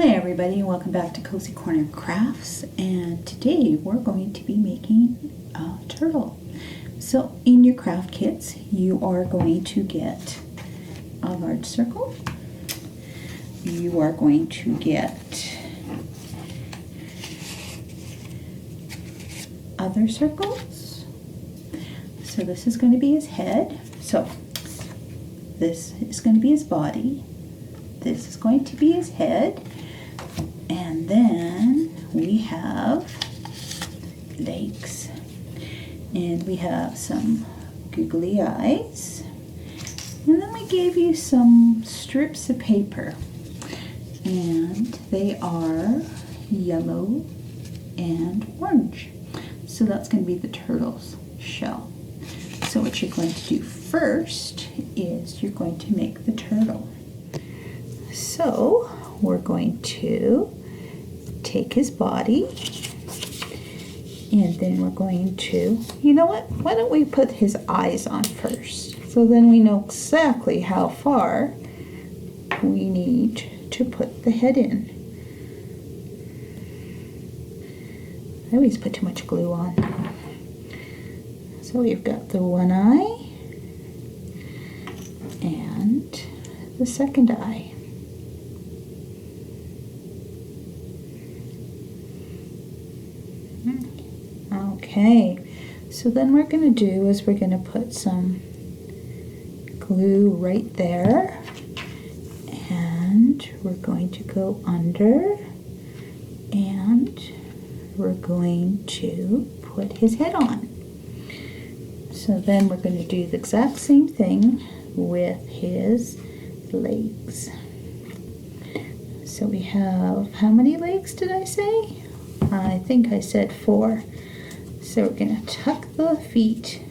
Hi everybody and welcome back to Cozy Corner Crafts, and today we're going to be making a turtle. So in your craft kits you are going to get a large circle, you are going to get other circles. So this is going to be his head, so this is going to be his body, this is going to be his head, and then we have legs, and we have some googly eyes, and then we gave you some strips of paper, and they are yellow and orange. So that's going to be the turtle's shell. So what you're going to do first is you're going to make the turtle. So we're going to take his body, and then we're going to, you know what, why don't we put his eyes on first, so then we know exactly how far we need to put the head in. I always put too much glue on. So we've got the one eye and the second eye. Okay, so then we're going to do is we're going to put some glue right there, and we're going to go under, and we're going to put his head on. So then we're going to do the exact same thing with his legs. So we have, how many legs did I say? I think I said 4. So we're going to tuck the feet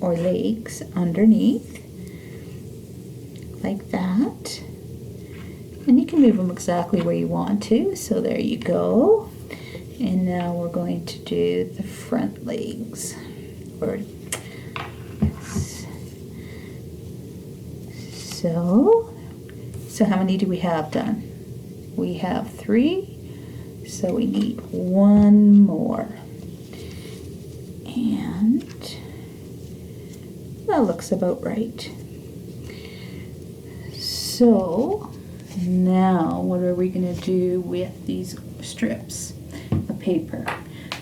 or legs underneath like that, and you can move them exactly where you want to. So there you go. And now we're going to do the front legs. So how many do we have done? We have 3, so we need 1 more. And that looks about right. So now what are we going to do with these strips of paper?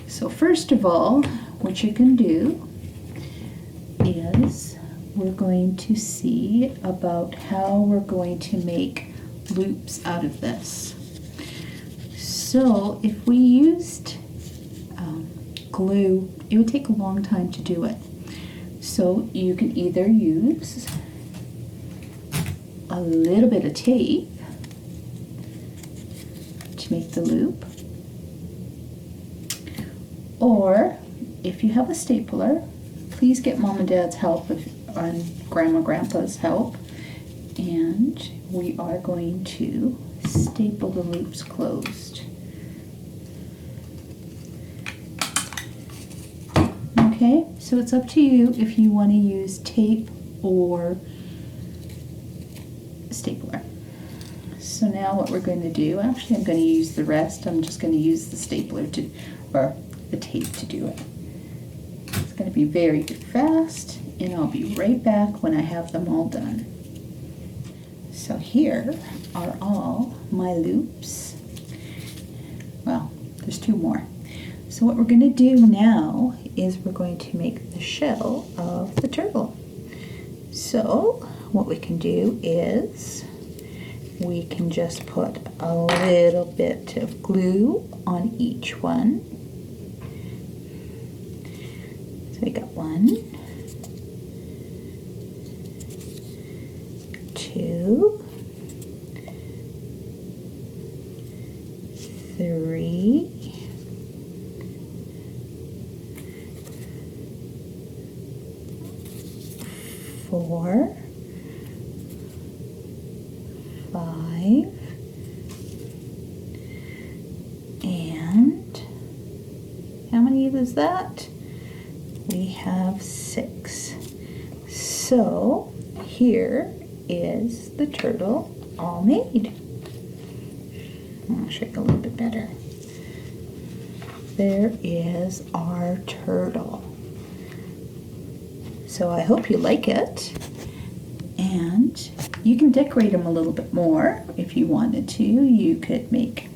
So first of all, what you can do is we're going to see about how we're going to make loops out of this. So if we used glue, it would take a long time to do it. So you can either use a little bit of tape to make the loop, or if you have a stapler, please get Mom and Dad's help and Grandma, Grandpa's help, and we are going to staple the loops closed. Okay, so it's up to you if you want to use tape or stapler. So now what we're going to do, actually I'm going to use the rest, I'm just going to use the stapler or the tape to do it. It's going to be very fast, and I'll be right back when I have them all done. So here are all my loops. Well, there's 2 more. So what we're going to do now is we're going to make the shell of the turtle. So what we can do is we can just put a little bit of glue on each one. So we got 1, 2, 3, 4, 5, and how many is that? We have 6. So here is the turtle all made. I'll show you a little bit better. There is our turtle. So I hope you like it. And you can decorate him a little bit more if you wanted to. You could make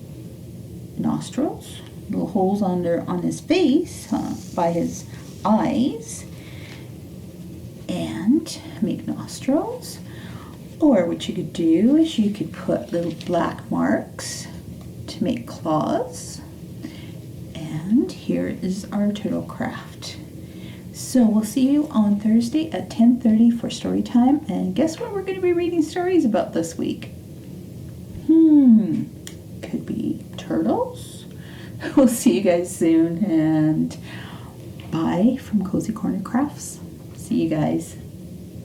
nostrils, little holes on his face, by his eyes, and make nostrils. Or what you could do is you could put little black marks to make claws. And here is our turtle craft. So we'll see you on Thursday at 10:30 for story time. And guess what we're going to be reading stories about this week? Could be turtles. We'll see you guys soon, and bye from Cozy Corner Crafts. See you guys.